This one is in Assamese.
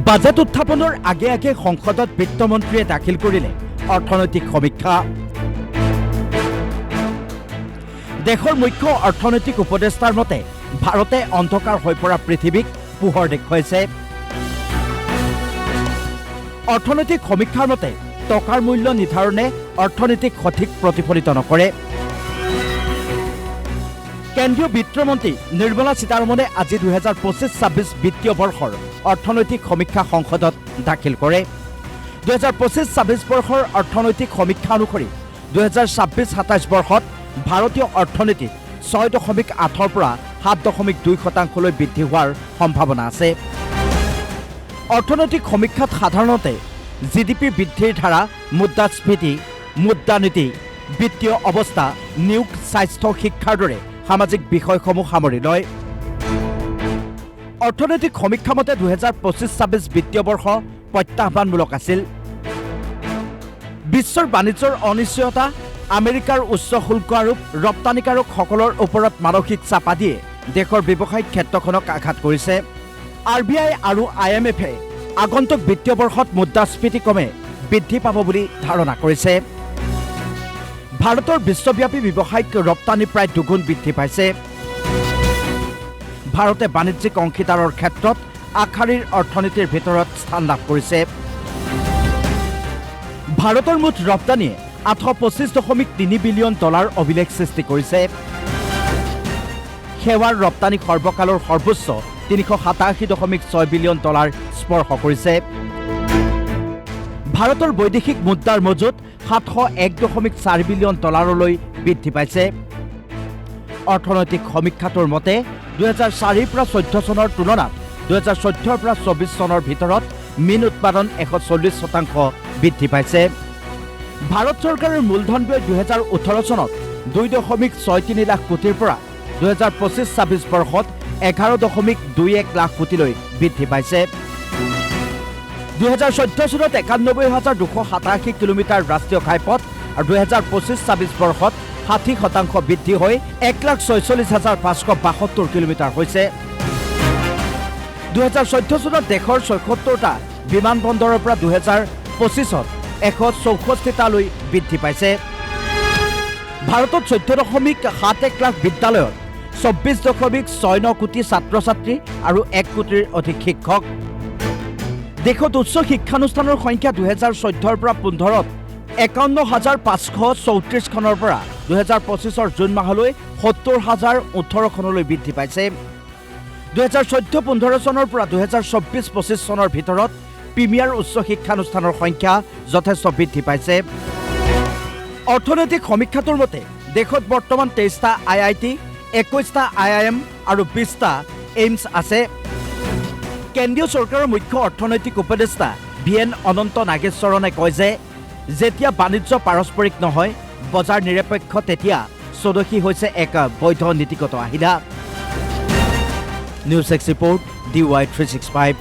বাজেট উত্থাপনৰ আগে আগে সংসদত বিত্তমন্ত্ৰীয়ে দাখিল কৰিলে অৰ্থনৈতিক সমীক্ষা। দেশৰ মুখ্য অৰ্থনৈতিক উপদেষ্টাৰ মতে ভাৰতে অন্ধকাৰ হৈ পৰা পৃথিৱীক পোহৰ দেখুৱাইছে। অৰ্থনৈতিক সমীক্ষাৰ মতে টকাৰ মূল্য নিৰ্ধাৰণে অৰ্থনীতিক সঠিক প্ৰতিফলিত নকৰে। কেন্দ্ৰীয় বিত্তমন্ত্ৰী নিৰ্মলা সীতাৰমণে আজি 2025-26 বিত্তীয় বৰ্ষৰ অৰ্থনৈতিক সমীক্ষা সংসদত দাখিল কৰে। 2025-26 বৰ্ষৰ অৰ্থনৈতিক সমীক্ষা অনুসৰি 2026-27 বৰ্ষত ভাৰতীয় অৰ্থনীতি 6.8ৰ পৰা 7.2% বৃদ্ধি হোৱাৰ সম্ভাৱনা আছে। অৰ্থনৈতিক সমীক্ষাত সাধাৰণতে জিডিপি বৃদ্ধিৰ ধাৰা, মুদ্ৰাস্ফীতি, মুদ্ৰানীতি, বিত্তীয় অৱস্থা, নিয়োগ, স্বাস্থ্য, শিক্ষাৰ দৰে সামাজিক বিষয়সমূহ সামৰি লয়। অৰ্থনৈতিক সমীক্ষা মতে 2025-26 বিত্তীয় বৰ্ষ প্ৰত্যাহ্বানমূলক আছিল। বিশ্বৰ বাণিজ্যৰ অনিশ্চয়তা, আমেৰিকাৰ উচ্চ শুল্ক আৰু ৰপ্তানিকাৰকসকলৰ ওপৰত মানসিক চাপ আদিয়ে দেশৰ ব্যৱসায়িক ক্ষেত্ৰখনক আঘাত কৰিছে। RBI আৰু IMF-এ আগন্তুক বিত্তীয় বৰ্ষত মুদ্ৰাস্ফীতি ক্ৰমে বৃদ্ধি পাব বুলি ধাৰণা কৰিছে। ভাৰতৰ বিশ্বব্যাপী ব্যৱসায়িক ৰপ্তানি প্ৰায় দুগুণ বৃদ্ধি পাইছে। ভাৰতে বাণিজ্যিক অংশীদাৰৰ ক্ষেত্ৰত আগশাৰীৰ অৰ্থনীতিৰ ভিতৰত স্থান লাভ কৰিছে। ভাৰতৰ মুঠ ৰপ্তানিয়ে $825.3 বিলিয়ন অভিলেখ সৃষ্টি কৰিছে। সেৱাৰ ৰপ্তানি সৰ্বকালৰ সৰ্বোচ্চ $387.6 বিলিয়ন স্পৰ্শ কৰিছে। ভাৰতৰ বৈদেশিক মুদ্ৰাৰ মজুত $701.4 বিলিয়ন বৃদ্ধি পাইছে। অৰ্থনৈতিক সমীক্ষাটোৰ মতে 2004 পৰা 14 চনৰ তুলনাত 2014 পৰা 24 চনৰ ভিতৰত মীন উৎপাদন 140% বৃদ্ধি পাইছে। ভাৰত চৰকাৰৰ মূলধন ব্যয় 2018 চনত 2.63 লাখ কোটিৰ পৰা 2025-26 বৰ্ষত 11.21 লাখ কোটিলৈ বৃদ্ধি পাইছে। 2014 চনত 91,287 কিলোমিটাৰ ৰাষ্ট্ৰীয় ঘাইপথ আৰু 2025-26 বৰ্ষত 60% বৃদ্ধি হৈ 1,46,572 কিলোমিটাৰ হৈছে। 2014 চনত দেশৰ 76টা বিমানবন্দৰৰ পৰা 2025-ত 164টালৈ বৃদ্ধি পাইছে। ভাৰতত 14.71 লাখ বিদ্যালয়ত 24.69 কোটি ছাত্ৰ ছাত্ৰী আৰু 1 কোটিৰ অধিক শিক্ষক। দেশত উচ্চ শিক্ষানুষ্ঠানৰ সংখ্যা 2014 পৰা 15ত 51,534খনৰ পৰা 2025 জুন মাহলৈ 70,018খনলৈ বৃদ্ধি পাইছে। 2014-15 চনৰ পৰা 2024-25 চনৰ ভিতৰত প্ৰিমিয়াৰ উচ্চ শিক্ষানুষ্ঠানৰ সংখ্যা যথেষ্ট বৃদ্ধি পাইছে। অৰ্থনৈতিক সমীক্ষাটোৰ মতে দেশত বৰ্তমান 23টা IIT, 21টা IIM আৰু 20টা এইমছ আছে। কেন্দ্ৰীয় চৰকাৰৰ মুখ্য অৰ্থনৈতিক উপদেষ্টা VN অনন্ত নাগেশ্বৰণে কয় যে যেতিয়া বাণিজ্য পাৰস্পৰিক নহয়, বজাৰ নিৰপেক্ষ, তেতিয়া স্বদেশী হৈছে এক বৈধ নীতিগত আহিলা। News 6 report DY365।